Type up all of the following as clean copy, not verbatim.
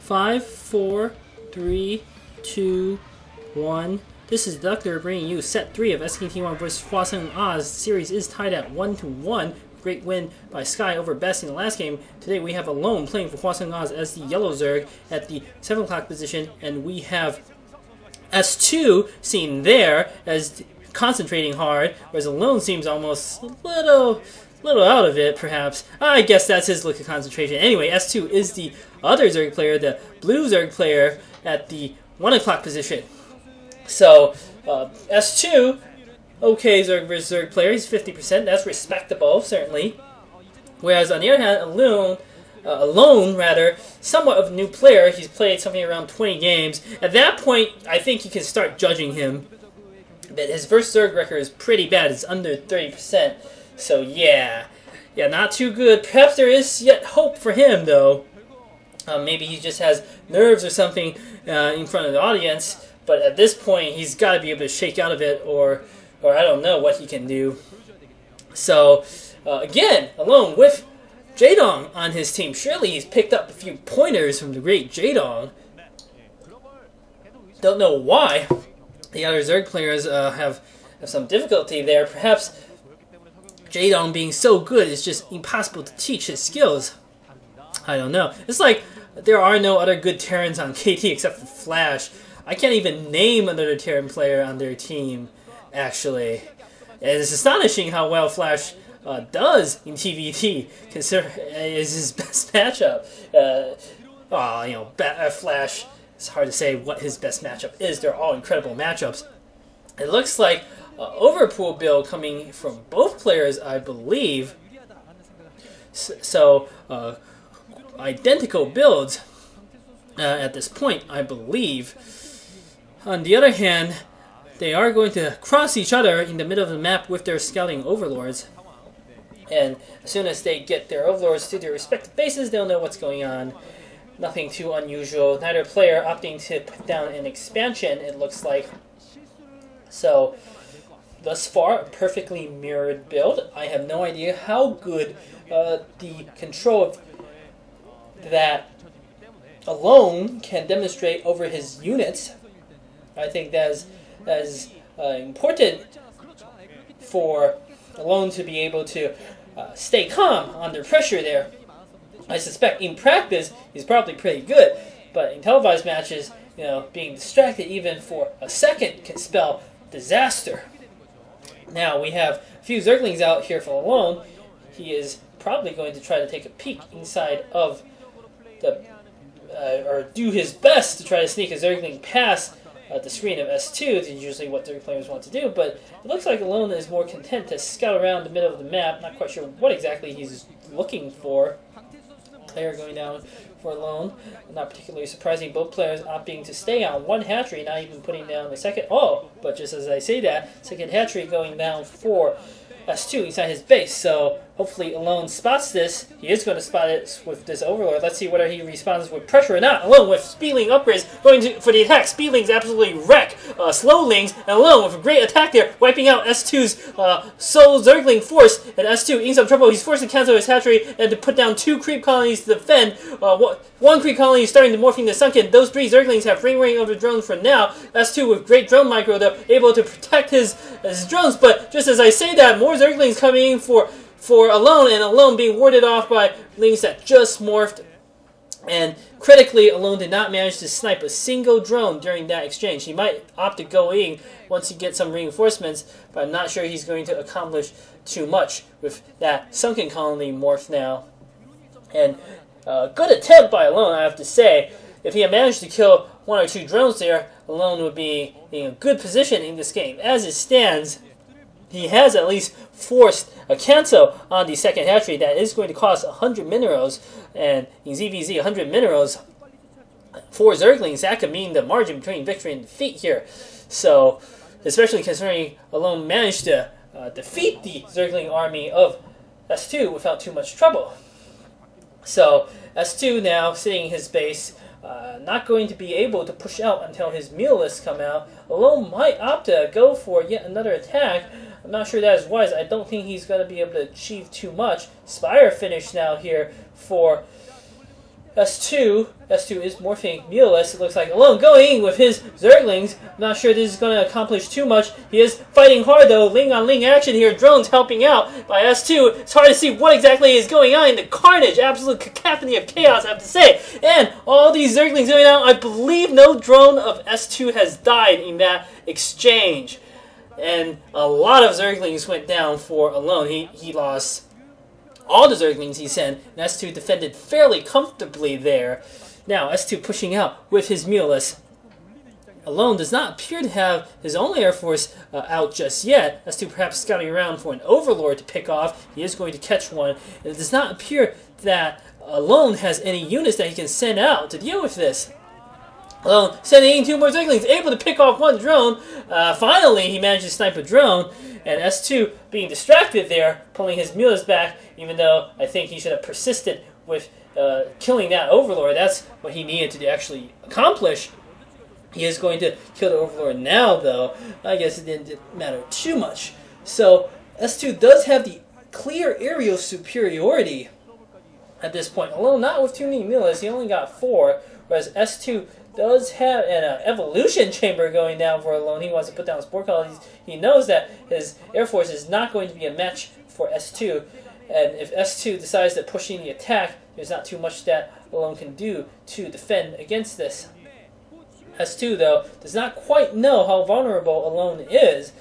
5, 4, 3, 2, 1. This is Deducter bringing you set 3 of SKT1 vs Hwaseung Oz. The series is tied at 1-1. Great win by Sky over Best in the last game. Today we have Alone playing for Hwaseung Oz as the yellow Zerg at the 7 o'clock position, and we have S2 seen there as concentrating hard, whereas Alone seems almost a little out of it, perhaps. I guess that's his look of concentration. Anyway, S2 is the other Zerg player, the blue Zerg player at the 1 o'clock position. So, S2, okay Zerg versus Zerg player, he's 50%, that's respectable, certainly. Whereas on the other hand, Alone, somewhat of a new player. He's played something around 20 games. At that point, I think you can start judging him. But his first Zerg record is pretty bad, it's under 30%. So yeah, not too good. Perhaps there is yet hope for him, though. Maybe he just has nerves or something in front of the audience. But at this point, he's got to be able to shake out of it, or I don't know what he can do. So again, Alone with Jaedong on his team. Surely he's picked up a few pointers from the great Jaedong. Don't know why the other Zerg players have some difficulty there. Perhaps Jaedong being so good is just impossible to teach his skills. I don't know. It's like there are no other good Terrans on KT except for Flash. I can't even name another Terran player on their team, actually. And it's astonishing how well Flash does in TVT, consider is his best matchup. Flash, it's hard to say what his best matchup is. They're all incredible matchups. It looks like overpool build coming from both players, I believe. So, identical builds at this point, I believe. On the other hand, they are going to cross each other in the middle of the map with their scouting overlords. And as soon as they get their overlords to their respective bases, they'll know what's going on. Nothing too unusual. Neither player opting to put down an expansion, it looks like. So, thus far, a perfectly mirrored build. I have no idea how good the control of that Alone can demonstrate over his units. I think that is important for Alone to be able to stay calm under pressure there. I suspect in practice he's probably pretty good, but in televised matches, being distracted even for a second can spell disaster. Now we have a few Zerglings out here for Alone. He is probably going to try to take a peek inside of the, or do his best to try to sneak a Zergling past the screen of S2. It's usually what Zerg players want to do, but it looks like Alone is more content to scout around the middle of the map. Not quite sure what exactly he's looking for. Player going down for Alone. Not particularly surprising. Both players opting to stay on one hatchery, not even putting down the second. Oh, but just as I say that, second hatchery going down for S2 inside his base. So hopefully Alone spots this. He is going to spot it with this overlord. Let's see whether he responds with pressure or not. Alone with Speedling upgrades going for the attack. Speedlings absolutely wreck Slowlings, and Alone with a great attack there, wiping out S2's sole Zergling force. And S2 in some trouble. He's forced to cancel his hatchery and to put down 2 creep colonies to defend. One creep colony is starting to morph into sunken. Those 3 Zerglings have ring over drones for now. S2 with great drone micro, though, able to protect his drones. But just as I say that, more Zerglings coming in for Alone, and Alone being warded off by lings that just morphed. And critically, Alone did not manage to snipe a single drone during that exchange. He might opt to go in once he gets some reinforcements, but I'm not sure he's going to accomplish too much with that sunken colony morph now. And good attempt by Alone, I have to say. If he had managed to kill 1 or 2 drones there, Alone would be in a good position in this game. As it stands, he has at least forced a cancel on the second hatchery that is going to cost 100 minerals, and in ZVZ 100 minerals for Zerglings, that could mean the margin between victory and defeat here. So, especially considering Alone managed to defeat the Zergling army of S2 without too much trouble. So, S2 now sitting in his base, not going to be able to push out until his meal lists come out. Alone might opt to go for yet another attack. I'm not sure that is wise. I don't think he's going to be able to achieve too much. Spire finish now here for S2 is morphing Mulus. It looks like Alone going with his Zerglings. I'm not sure this is going to accomplish too much. He is fighting hard though. Ling on Ling action here. Drones helping out by S2. It's hard to see what exactly is going on in the carnage. Absolute cacophony of chaos, I have to say. And all these Zerglings going down. I believe no drone of S2 has died in that exchange. And a lot of Zerglings went down for Alone. He lost all the Zerglings he sent, and S2 defended fairly comfortably there. Now, S2 pushing out with his Mulus. Alone does not appear to have his own Air Force out just yet. S2 perhaps scouting around for an Overlord to pick off. He is going to catch one. And it does not appear that Alone has any units that he can send out to deal with this. Alone sending in 2 more Zerglings, able to pick off one drone. Finally, he managed to snipe a drone. And S2 being distracted there, pulling his Mulus back, even though I think he should have persisted with killing that Overlord. That's what he needed to actually accomplish. He is going to kill the Overlord now, though. I guess it didn't matter too much. So S2 does have the clear aerial superiority at this point. Alone, not with too many Mulus. He only got 4, whereas S2 does have an evolution chamber going down for Alone. He wants to put down spore colonies. He knows that his Air Force is not going to be a match for S2. And if S2 decides to push in the attack, there's not too much that Alone can do to defend against this. S2, though, does not quite know how vulnerable Alone is.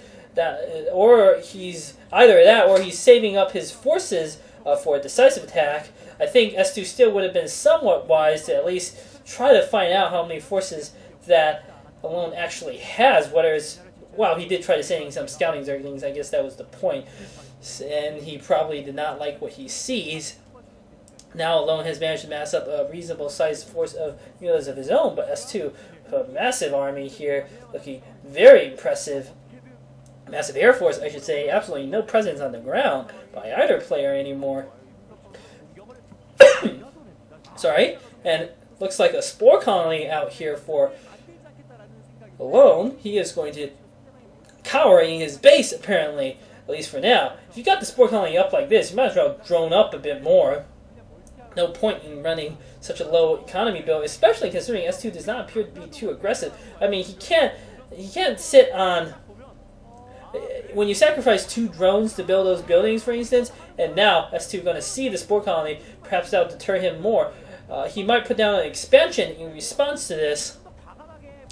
Or he's either that or he's saving up his forces for a decisive attack. I think S2 still would have been somewhat wise to at least try to find out how many forces that Alone actually has. Whether it's, well, he did try to send some scouting Zerglings. I guess that was the point. And he probably did not like what he sees. Now Alone has managed to mass up a reasonable sized force of Mulus of his own, but S2, a massive army here, looking very impressive. Massive Air Force, I should say. Absolutely no presence on the ground by either player anymore. Sorry. And looks like a spore colony out here for Alone. He is going to cower in his base, apparently, at least for now. If you got the spore colony up like this, you might as well drone up a bit more. No point in running such a low economy build, especially considering S2 does not appear to be too aggressive. I mean, he can't sit on. When you sacrifice 2 drones to build those buildings, for instance, and now S2 going to see the spore colony, perhaps that will deter him more. He might put down an expansion in response to this.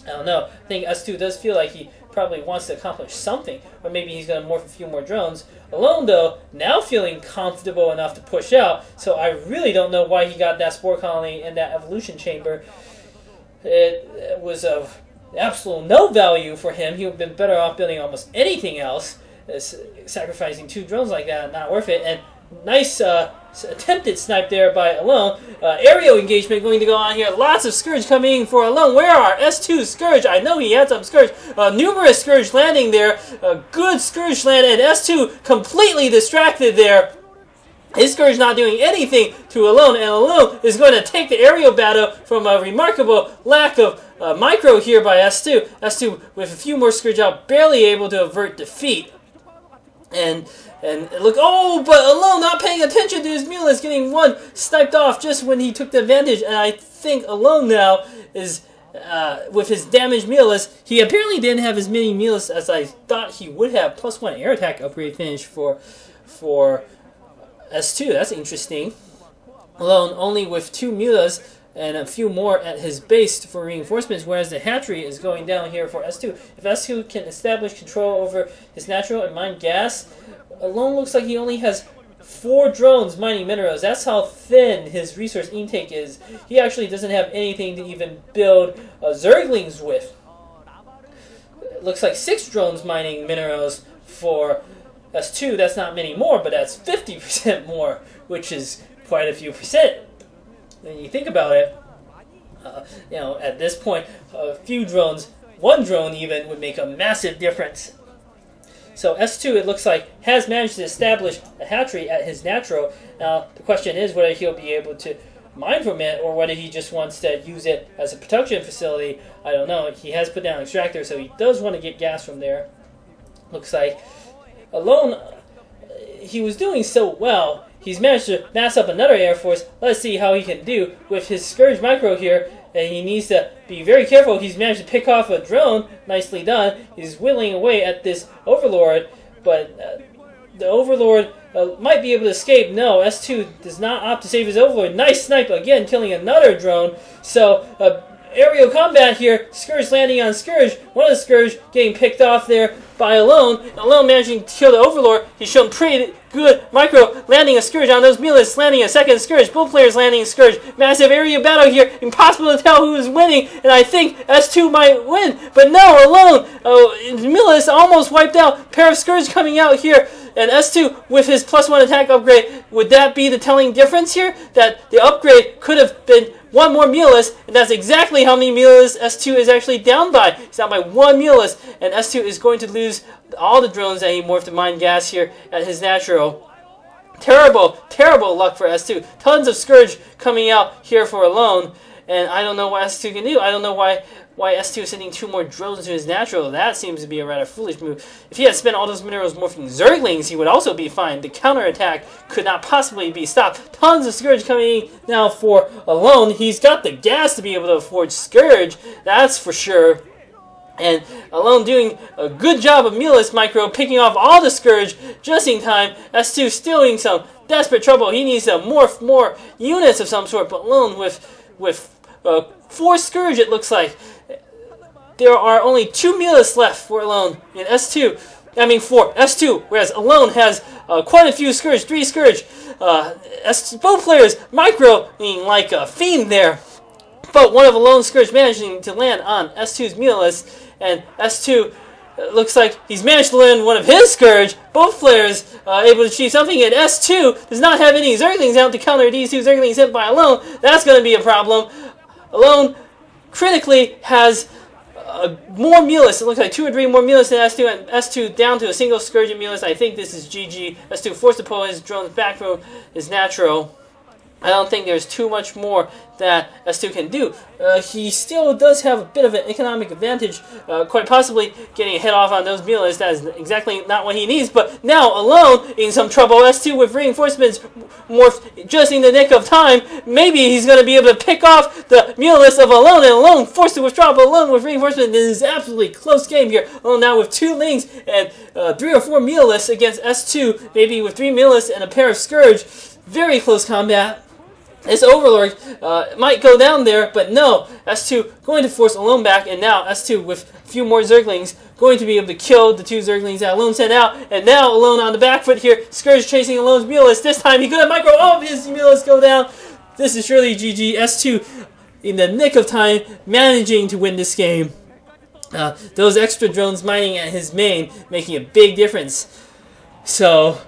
I don't know. I think S2 does feel like he probably wants to accomplish something, or maybe he's going to morph a few more drones. Alone, though, now feeling comfortable enough to push out, so I really don't know why he got that spore colony and that evolution chamber. It was of absolute no value for him. He would have been better off building almost anything else. Sacrificing 2 drones like that, not worth it. And nice attempted snipe there by Alone. Aerial engagement going to go on here. Lots of Scourge coming in for Alone. Where are S2's Scourge? I know he had some Scourge. Numerous Scourge landing there. Good Scourge land, and S2 completely distracted there. His Scourge not doing anything to Alone, and Alone is going to take the aerial battle from a remarkable lack of micro here by S2. S2 with a few more Scourge out, barely able to avert defeat. And look, oh, but Alone not paying attention to his Mulus, getting one sniped off just when he took the advantage. And I think Alone now is, with his damaged Mulus, he apparently didn't have as many Mulus as I thought he would have. +1 air attack upgrade finish for S2. That's interesting. Alone only with 2 Mulus and a few more at his base for reinforcements, whereas the hatchery is going down here for S2. If S2 can establish control over his natural and mine gas, Alone looks like he only has 4 drones mining minerals. That's how thin his resource intake is. He actually doesn't have anything to even build Zerglings with. It looks like 6 drones mining minerals for S2. That's not many more, but that's 50% more, which is quite a few percent. When you think about it, at this point, a few drones, 1 drone even, would make a massive difference. So S2, it looks like, has managed to establish a hatchery at his natural. Now, the question is whether he'll be able to mine from it, or whether he just wants to use it as a production facility. I don't know. He has put down an extractor, so he does want to get gas from there. Looks like Alone, he was doing so well. he's managed to mass up another Air Force. Let's see how he can do with his Scourge Micro here. And he needs to be very careful. He's managed to pick off a drone. Nicely done. He's whittling away at this Overlord. But the Overlord might be able to escape. No, S2 does not opt to save his Overlord. Nice snipe again, killing another drone. So, aerial combat here. Scourge landing on Scourge. One of the Scourge getting picked off there by Alone. Alone managing to kill the Overlord. He's shown pretty good micro landing a Scourge on those Melists, landing a second Scourge. Both players landing a Scourge. Massive area battle here. Impossible to tell who is winning. And I think S2 might win. But no, Alone. Melist almost wiped out. Pair of Scourge coming out here. And S2 with his +1 attack upgrade. Would that be the telling difference here? That the upgrade could have been one more Melist, and that's exactly how many Melists S2 is actually down by. He's down by one Melist, and S2 is going to lose all the drones that he morphed to Mind Gas here at his natural. Terrible, terrible luck for S2. Tons of Scourge coming out here for Alone, and I don't know what S2 can do. I don't know why S2 is sending 2 more drones to his natural. That seems to be a rather foolish move. If he had spent all those minerals morphing Zerglings, he would also be fine. The counterattack could not possibly be stopped. Tons of Scourge coming in now for Alone. He's got the gas to be able to afford Scourge, that's for sure. And Alone doing a good job of Melist Micro, picking off all the Scourge just in time. S2 still in some desperate trouble. He needs to morph more units of some sort, but Alone with 4 Scourge, it looks like. There are only 2 Melists left for Alone in S2. I mean, for S2, whereas Alone has quite a few Scourge, 3 Scourge. Both players microing like a fiend there. But one of Alone's Scourge managing to land on S2's Melist, and S2 looks like he's managed to land one of his Scourge. Both players able to achieve something, and S2 does not have any Zerglings out to counter these 2 Zerglings sent by Alone. That's going to be a problem. Alone critically has more Melists. It looks like 2 or 3 more Melists than S2, and S2 down to a single Scourge and Melist. I think this is GG. S2 forced to pull his drones back from his natural. I don't think there's too much more that S2 can do. He still does have a bit of an economic advantage, quite possibly getting a hit off on those Melists. That is exactly not what he needs, but now Alone in some trouble. S2 with reinforcements morphed just in the nick of time. Maybe he's going to be able to pick off the Melist of Alone, and Alone forced to withdraw, but Alone with reinforcements. This is absolutely close game here. Alone now with 2 Lings and 3 or 4 Melists against S2, maybe with 3 Melists and a pair of Scourge. Very close combat. This Overlord might go down there, but no. S2 going to force Alone back, and now S2 with a few more Zerglings going to be able to kill the 2 Zerglings that Alone sent out. And now Alone on the back foot here. Scourge chasing Alone's Melist. This time he could have micro all of his Melist go down. This is surely GG. S2 in the nick of time managing to win this game. Those extra drones mining at his main making a big difference. So,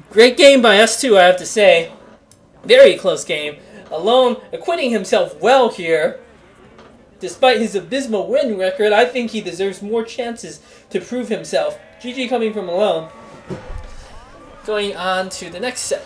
great game by S2, I have to say. Very close game. Alone acquitting himself well here. Despite his abysmal win record, I think he deserves more chances to prove himself. GG coming from Alone. Going on to the next set.